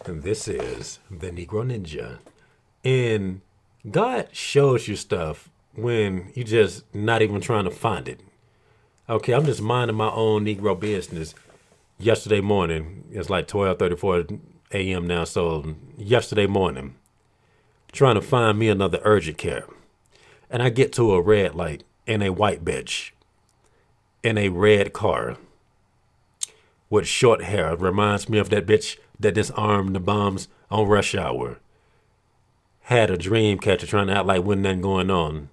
This is the Negro Ninja. And God shows you stuff when you just not even trying to find it. Okay, I'm just minding my own Negro business. Yesterday morning, it's like 12:34 a.m. now, so yesterday morning, trying to find me another urgent care. And I get to a red light in a white bitch in a red car with short hair. Reminds me of that bitch that disarmed the bombs on Rush Hour. Had a dream catcher trying to act like wasn't nothing going on.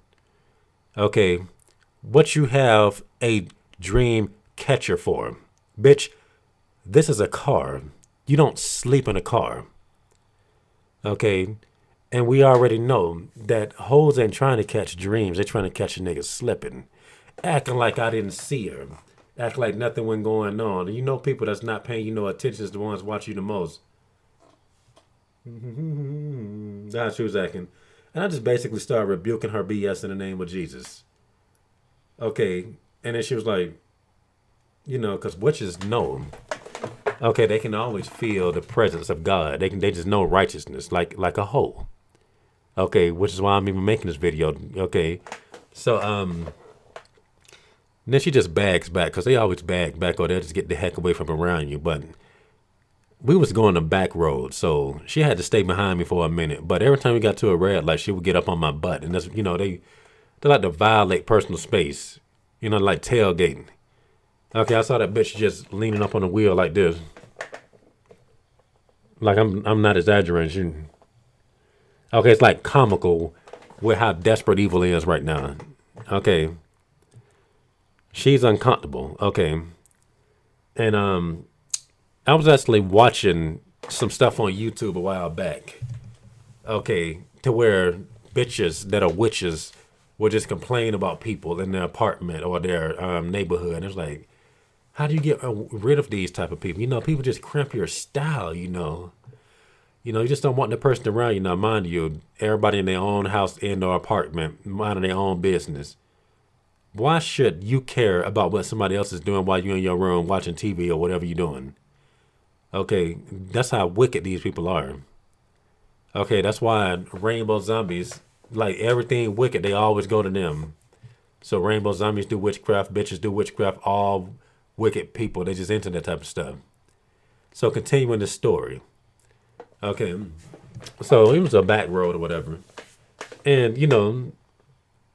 Okay, what you have a dream catcher for? Bitch, this is a car. You don't sleep in a car. Okay, and we already know that hoes ain't trying to catch dreams. They trying to catch a nigga slipping. Acting like I didn't see her. Act like nothing went going on. And you know people that's not paying you no attention is the ones watch you the most. That's how she was acting. And I just basically started rebuking her BS in the name of Jesus. Okay. And then she was like, because witches know. Okay, they can always feel the presence of God. They just know righteousness like a hoe. Okay, which is why I'm even making this video. Okay. So then she just bags back because they always bag back or they'll just get the heck away from around you. But we was going the back road, so she had to stay behind me for a minute. But every time we got to a red light, she would get up on my butt, and that's they like to violate personal space, like tailgating. Okay, I saw that bitch just leaning up on the wheel like this, like I'm not exaggerating. Okay, it's like comical with how desperate evil is right now. Okay, she's uncomfortable. Okay, and I was actually watching some stuff on YouTube a while back. Okay, to where bitches that are witches will just complain about people in their apartment or their neighborhood. And it's like, how do you get rid of these type of people? People just cramp your style. You just don't want the person around you. Now, mind you, everybody in their own house and or apartment, minding their own business. Why should you care about what somebody else is doing while you're in your room watching TV or whatever you're doing? Okay, that's how wicked these people are. Okay, that's why Rainbow Zombies, like everything wicked, they always go to them. So Rainbow Zombies do witchcraft, bitches do witchcraft, all wicked people. They just into that type of stuff. So continuing the story. Okay, so it was a back road or whatever. And,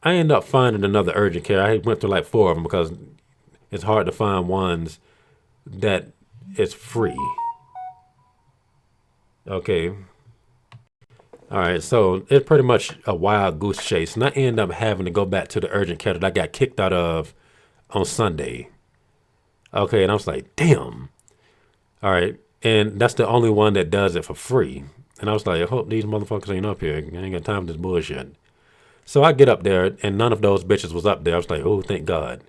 I ended up finding another urgent care. I went through like 4 of them because it's hard to find ones that is free. Okay. All right. So it's pretty much a wild goose chase. And I ended up having to go back to the urgent care that I got kicked out of on Sunday. Okay. And I was like, damn. All right. And that's the only one that does it for free. And I was like, I hope these motherfuckers ain't up here. I ain't got time for this bullshit. So I get up there and none of those bitches was up there. I was like, oh, thank God.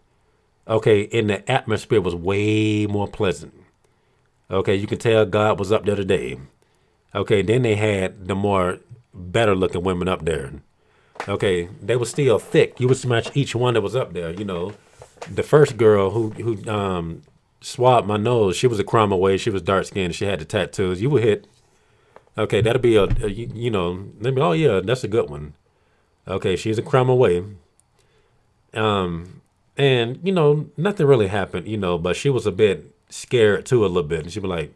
Okay. And the atmosphere was way more pleasant. Okay. You can tell God was up there today. Okay, then they had the more better looking women up there. Okay, they were still thick. You would smash each one that was up there. The first girl who swabbed my nose, she was a crime away. She was dark skinned. She had the tattoos. You would hit. Okay, that'll be maybe, oh yeah, that's a good one. Okay, she's a crime away. And nothing really happened. But she was a bit scared too a little bit. And she'd be like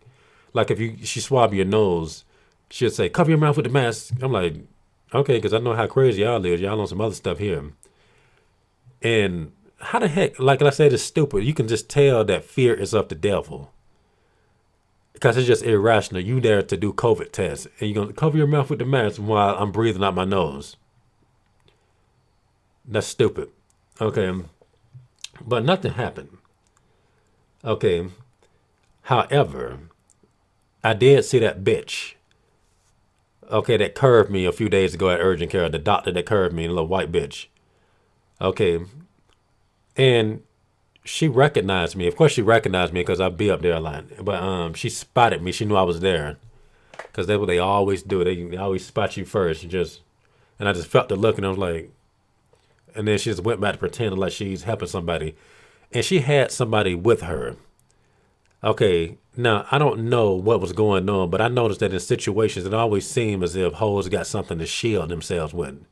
if she swab your nose, she'll say, cover your mouth with the mask. I'm like, okay, because I know how crazy y'all is. Y'all on some other stuff here. And how the heck, like I said, it's stupid. You can just tell that fear is of the devil. Because it's just irrational. You there to do COVID tests. And you're going to cover your mouth with the mask while I'm breathing out my nose. That's stupid. Okay. But nothing happened. Okay. However, I did see that bitch. Okay, that curved me a few days ago at urgent care. The doctor that curved me, a little white bitch. Okay. And she recognized me. Of course she recognized me because I'd be up there a lot. But she spotted me. She knew I was there. Because that's what they always do. They always spot you first. And I just felt the look and I was like, and then she just went back to pretending like she's helping somebody. And she had somebody with her. Okay, Now, I don't know what was going on, but I noticed that in situations, it always seemed as if hoes got something to shield themselves with.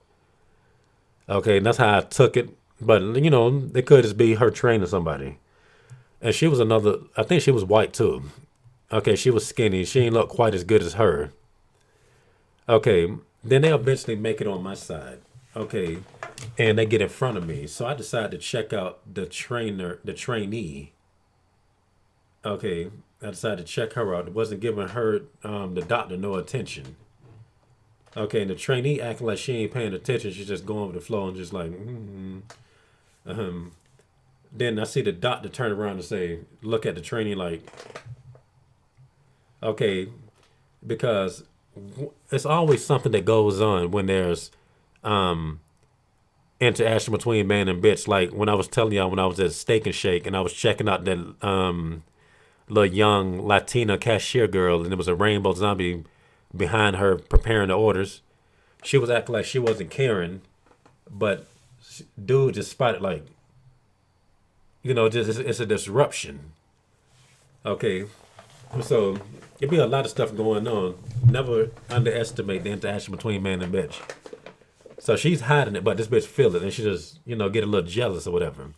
Okay, and that's how I took it. But, it could just be her training somebody. And she was another, I think she was white too. Okay, she was skinny. She ain't look quite as good as her. Okay, then they eventually make it on my side. Okay, and they get in front of me. So I decided to check out the trainee. Okay, I decided to check her out. It wasn't giving her, the doctor, no attention. Okay, and the trainee acting like she ain't paying attention. She's just going with the flow and just like, Then I see the doctor turn around and say, look at the trainee like, okay, because it's always something that goes on when there's interaction between man and bitch. Like when I was telling y'all when I was at Steak and Shake and I was checking out that little young Latina cashier girl and there was a rainbow zombie behind her preparing the orders. She was acting like she wasn't caring, but dude just spotted like, just it's a disruption. Okay, so it be a lot of stuff going on. Never underestimate the interaction between man and bitch. So she's hiding it, but this bitch feel it, and she just get a little jealous or whatever.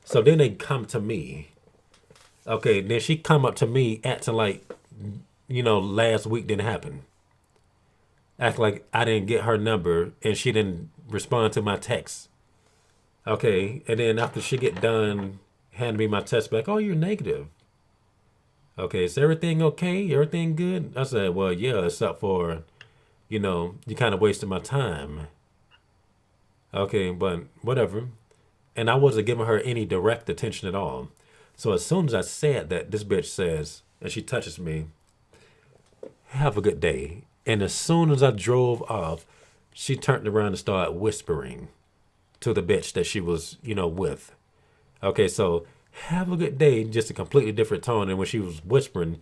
So then they come to me. Okay, then she come up to me acting like last week didn't happen. Act like I didn't get her number and she didn't respond to my text. Okay, and then after she get done handing me my test back, oh, you're negative. Okay, is everything okay? Everything good? I said, well, yeah, except for, you kind of wasted my time. Okay, but whatever. And I wasn't giving her any direct attention at all. So as soon as I said that, this bitch says, and she touches me, have a good day. And as soon as I drove off, she turned around and started whispering to the bitch that she was, with. Okay, so have a good day, just a completely different tone. And when she was whispering,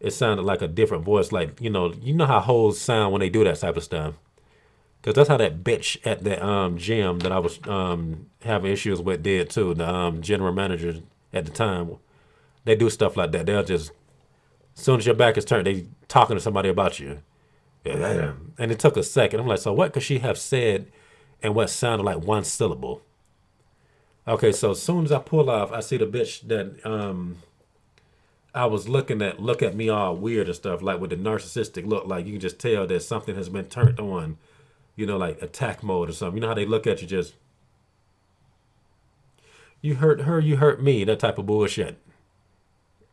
it sounded like a different voice. Like, you know how hoes sound when they do that type of stuff. Because that's how that bitch at the gym that I was having issues with did too. The general manager at the time, they do stuff like that. They'll just, as soon as your back is turned, they talking to somebody about you. Yeah. And it took a second. I'm like, so what could she have said and what sounded like one syllable? Okay, so as soon as I pull off, I see the bitch that I was looking at look at me all weird and stuff, like with the narcissistic look, like you can just tell that something has been turned on, like attack mode or something. You know how they look at you just, you hurt her, you hurt me, that type of bullshit.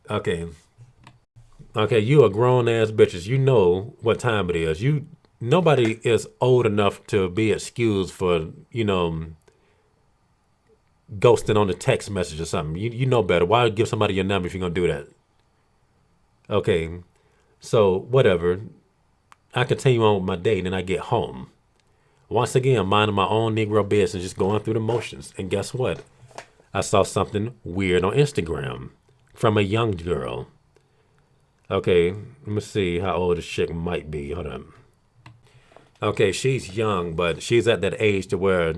Okay. Okay, you are grown ass bitches. You know what time it is. Nobody is old enough to be excused for, ghosting on a text message or something. You know better. Why give somebody your number if you're gonna do that? Okay. So whatever. I continue on with my day, then I get home. Once again, minding my own Negro business, just going through the motions. And guess what? I saw something weird on Instagram from a young girl. Okay, let me see how old this chick might be. Hold on. Okay, she's young, but she's at that age to where,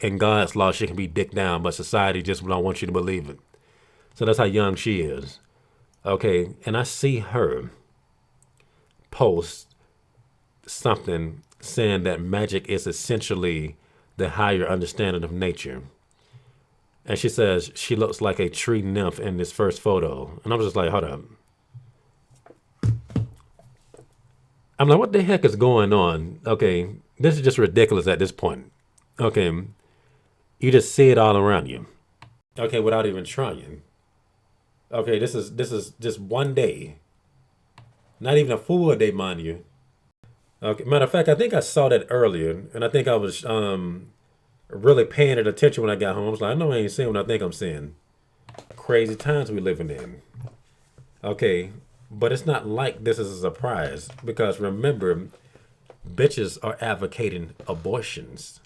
in God's law, she can be dicked down, but society just don't want you to believe it. So that's how young she is. Okay, and I see her post something saying that magic is essentially the higher understanding of nature. And she says she looks like a tree nymph in this first photo. And I'm just like, hold up. I'm like, what the heck is going on? Okay, this is just ridiculous at this point. Okay, you just see it all around you. Okay, without even trying. Okay, this is just one day. Not even a full day, mind you. Okay, matter of fact, I think I saw that earlier, and I think I was really paying it attention when I got home. I was like, I know I ain't seeing what I think I'm seeing. Crazy times we living in. Okay, but it's not like this is a surprise because remember, bitches are advocating abortions.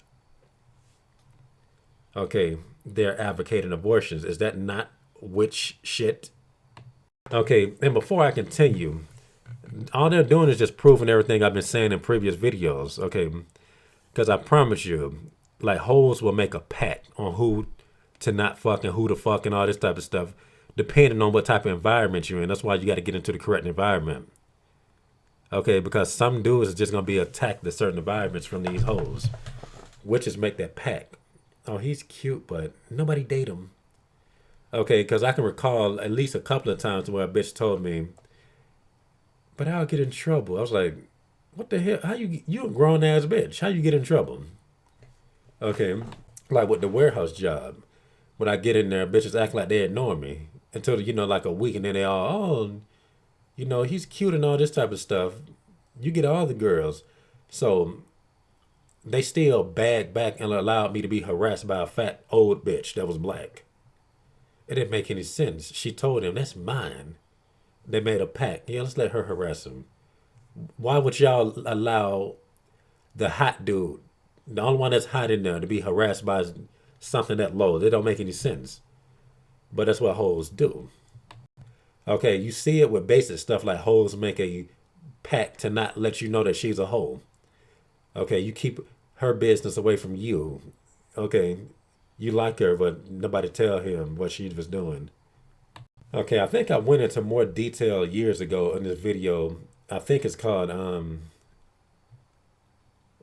Okay, they're advocating abortions. Is that not witch shit? Okay, and before I continue, all they're doing is just proving everything I've been saying in previous videos. Okay, because I promise you, like hoes will make a pact on who to not fuck and who to fuck and all this type of stuff. depending on what type of environment you're in. That's why you got to get into the correct environment. Okay, because some dudes is just gonna be attacked in certain environments from these hoes. Witches make that pack. Oh, he's cute, but nobody date him. Okay, because I can recall at least a couple of times where a bitch told me, but I'll get in trouble. I was like, what the hell? How you a grown ass bitch? How you get in trouble? Okay, like with the warehouse job. When I get in there, bitches act like they ignore me until like a week, and then they all, oh, he's cute and all this type of stuff. You get all the girls, so they still bagged back and allowed me to be harassed by a fat old bitch that was black. It didn't make any sense. She told him, that's mine. They made a pact. Yeah, let's let her harass him. Why would y'all allow the hot dude, the only one that's hot in there, to be harassed by something that low? It don't make any sense. But that's what hoes do. Okay, you see it with basic stuff like hoes make a pact to not let you know that she's a hoe. Okay, you keep her business away from you. Okay, you like her, but nobody tell him what she was doing. Okay, I think I went into more detail years ago in this video. I think it's called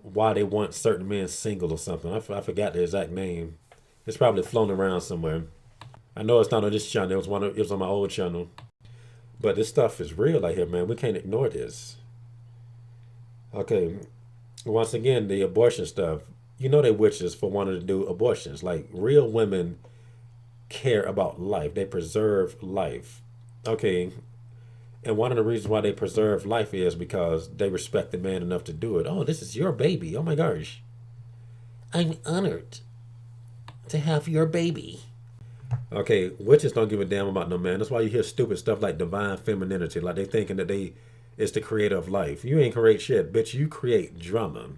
Why They Want Certain Men Single or something. I forgot the exact name. It's probably flown around somewhere. I know it's not on this channel. It was on my old channel. But this stuff is real out here, man. We can't ignore this. Okay, once again, the abortion stuff. They witches for wanting to do abortions. Like, real women care about life. They preserve life. Okay, and one of the reasons why they preserve life is because they respect the man enough to do it. Oh, this is your baby. Oh my gosh. I'm honored to have your baby. Okay, witches don't give a damn about no man. That's why you hear stupid stuff like divine femininity. Like they thinking that they is the creator of life. You ain't create shit, bitch. You create drama.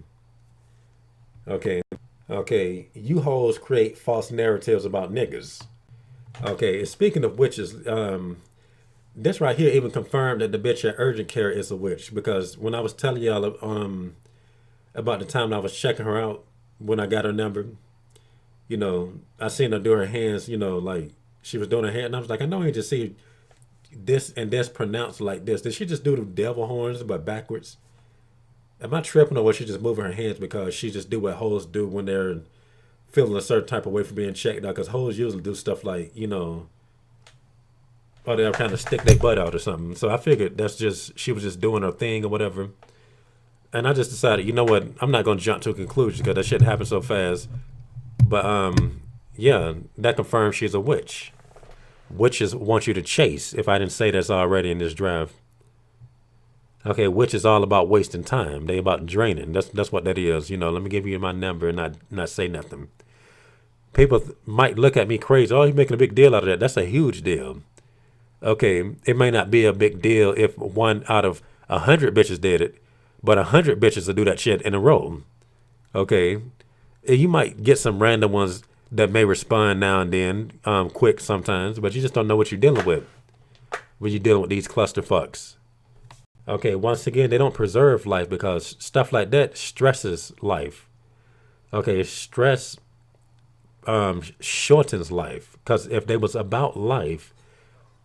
Okay. Okay. You hoes create false narratives about niggas. Okay. And speaking of witches, this right here even confirmed that the bitch at urgent care is a witch, because when I was telling y'all about the time I was checking her out when I got her number, I seen her do her hands, like she was doing her hand, and I was like, I know I just see this and this pronounced like this. Did she just do the devil horns but backwards? Am I tripping, or was she just moving her hands because she just do what hoes do when they're feeling a certain type of way for being checked out? Because hoes usually do stuff like, or they'll kind of stick their butt out or something. So I figured she was just doing her thing or whatever. And I just decided, you know what, I'm not going to jump to a conclusion because that shit happened so fast. But yeah, that confirms she's a witch. Witches want you to chase, if I didn't say this already in this draft. Okay, witch is all about wasting time. They about draining. That's what that is. Let me give you my number and not say nothing. People might look at me crazy. Oh, you're making a big deal out of that. That's a huge deal. Okay, it may not be a big deal if 1 out of 100 bitches did it, but 100 bitches will do that shit in a row. Okay, you might get some random ones that may respond now and then, quick sometimes, but you just don't know what you're dealing with when you're dealing with these clusterfucks. Okay, once again, they don't preserve life because stuff like that stresses life. Okay, stress shortens life, because if they was about life,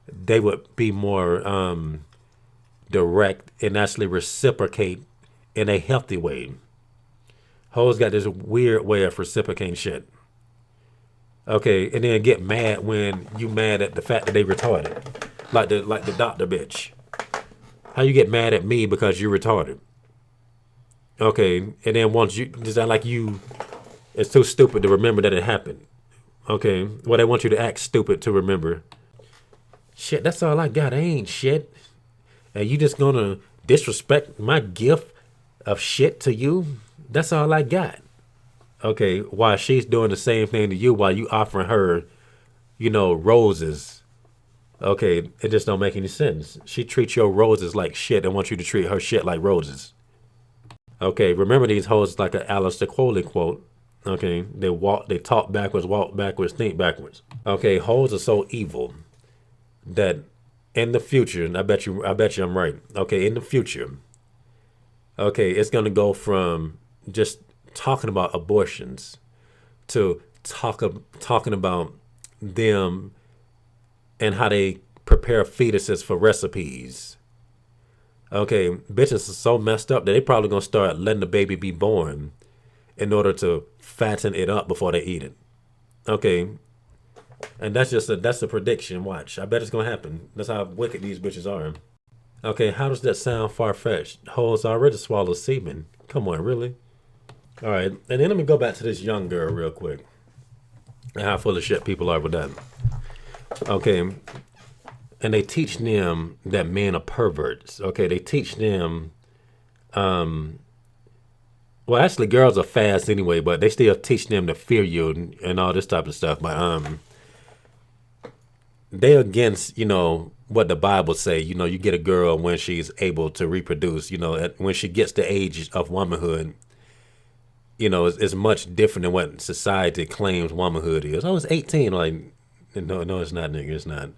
they would be more direct and actually reciprocate in a healthy way. Hoes got this weird way of reciprocating shit. Okay, and then get mad when you mad at the fact that they retarded, like the doctor bitch. How you get mad at me because you're retarded? Okay, and then once you just act like it's too stupid to remember that it happened. Okay, well, they want you to act stupid to remember. Shit, that's all I got. I ain't shit. And you just gonna disrespect my gift of shit to you? That's all I got. Okay, while she's doing the same thing to you, while you offering her, roses. Okay, it just don't make any sense. She treats your roses like shit and wants you to treat her shit like roses. Okay, remember these hoes like an Aleister Crowley quote. Okay, they talk backwards, walk backwards, think backwards. Okay, hoes are so evil that in the future, and I bet you I'm right. Okay, in the future, okay, it's gonna go from just talking about abortions to talking about them and how they prepare fetuses for recipes. Okay, bitches are so messed up that they probably gonna start letting the baby be born in order to fatten it up before they eat it. Okay, and that's a prediction. Watch, I bet it's gonna happen. That's how wicked these bitches are. Okay, how does that sound far fetched? Hoes already swallow semen. Come on, really? All right, and then let me go back to this young girl real quick. And how full of shit people are with that. Okay, and they teach them that men are perverts. Okay, they teach them. Well, actually, girls are fast anyway, but they still teach them to fear you and all this type of stuff. But they against what the Bible say. You get a girl when she's able to reproduce. When she gets the age of womanhood. It's much different than what society claims womanhood is. Oh, it's 18. Like, no, it's not, nigga. It's not.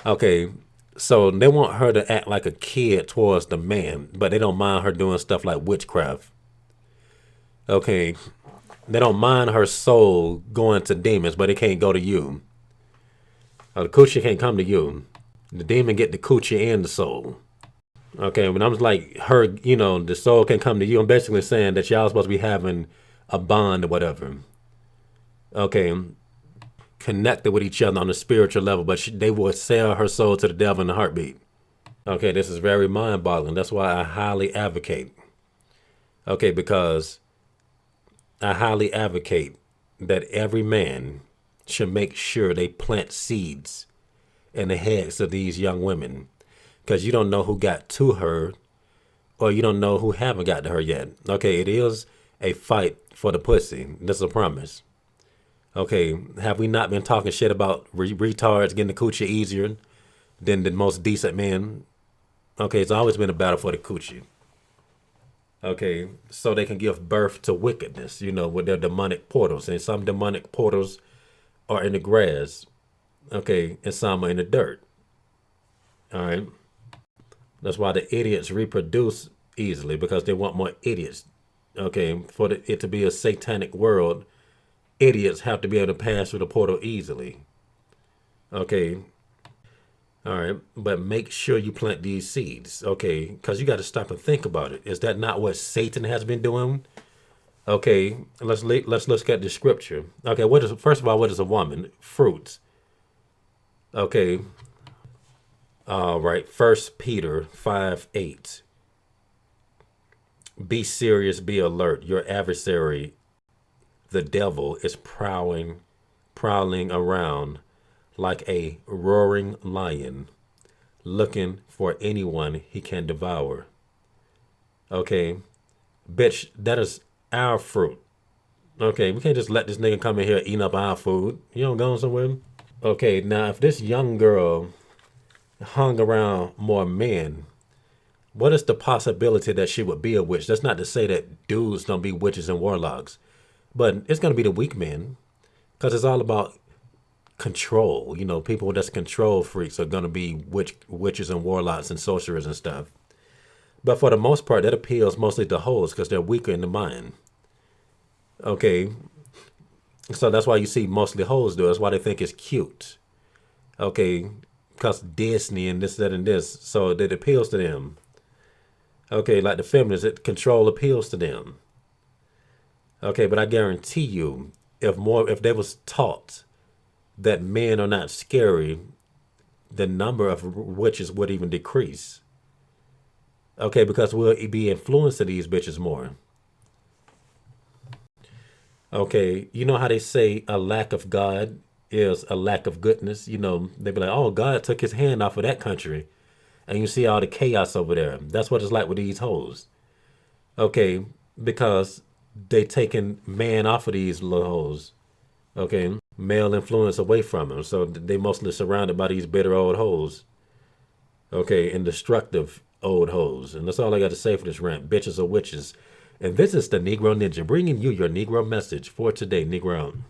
Okay, so they want her to act like a kid towards the man, but they don't mind her doing stuff like witchcraft. Okay, they don't mind her soul going to demons, but it can't go to you. The coochie can't come to you. The demon get the coochie and the soul. Okay, when I was like her, the soul can come to you. I'm basically saying that y'all supposed to be having a bond or whatever. Okay, connected with each other on a spiritual level, but they will sell her soul to the devil in a heartbeat. Okay, this is very mind-boggling. That's why I highly advocate. Okay, because I highly advocate that every man should make sure they plant seeds in the heads of these young women, because you don't know who got to her, or you don't know who haven't got to her yet. Okay, it is a fight for the pussy. That's a promise. Okay, have we not been talking shit about retards getting the coochie easier than the most decent men? Okay, it's always been a battle for the coochie. Okay, so they can give birth to wickedness, with their demonic portals. And some demonic portals are in the grass, okay, and some are in the dirt. All right. That's why the idiots reproduce easily, because they want more idiots. Okay, for it to be a satanic world, idiots have to be able to pass through the portal easily. Okay. All right, but make sure you plant these seeds, okay? Because you got to stop and think about it. Is that not what Satan has been doing? Okay, let's look at the scripture. Okay, first of all, what is a woman? Fruits. Okay. All right. 1 Peter 5:8. Be serious, be alert. Your adversary, the devil, is prowling around like a roaring lion, looking for anyone he can devour. Okay, bitch, that is our fruit. Okay, we can't just let this nigga come in here eating up our food. You don't go somewhere. Okay, now if this young girl hung around more men, what is the possibility that she would be a witch? That's not to say that dudes don't be witches and warlocks, but it's gonna be the weak men, because it's all about control. People that's control freaks are gonna be witches and warlocks and sorcerers and stuff. But for the most part, that appeals mostly to hoes because they're weaker in the mind. Okay, so that's why you see mostly hoes do it. That's why they think it's cute. Okay, because Disney and this, that, and this, so it appeals to them. Okay, like the feminists, control appeals to them. Okay, but I guarantee you, if they was taught that men are not scary, the number of witches would even decrease. Okay, because we'll be influencing these bitches more. Okay, you know how they say a lack of God is a lack of goodness? They be like, oh, God took his hand off of that country. And you see all the chaos over there. That's what it's like with these hoes. Okay, because they taking man off of these little hoes. Okay, male influence away from them. So they mostly surrounded by these bitter old hoes. Okay, and destructive old hoes. And that's all I got to say for this rant. Bitches are witches. And this is the Negro Ninja, bringing you your Negro message for today, Negro.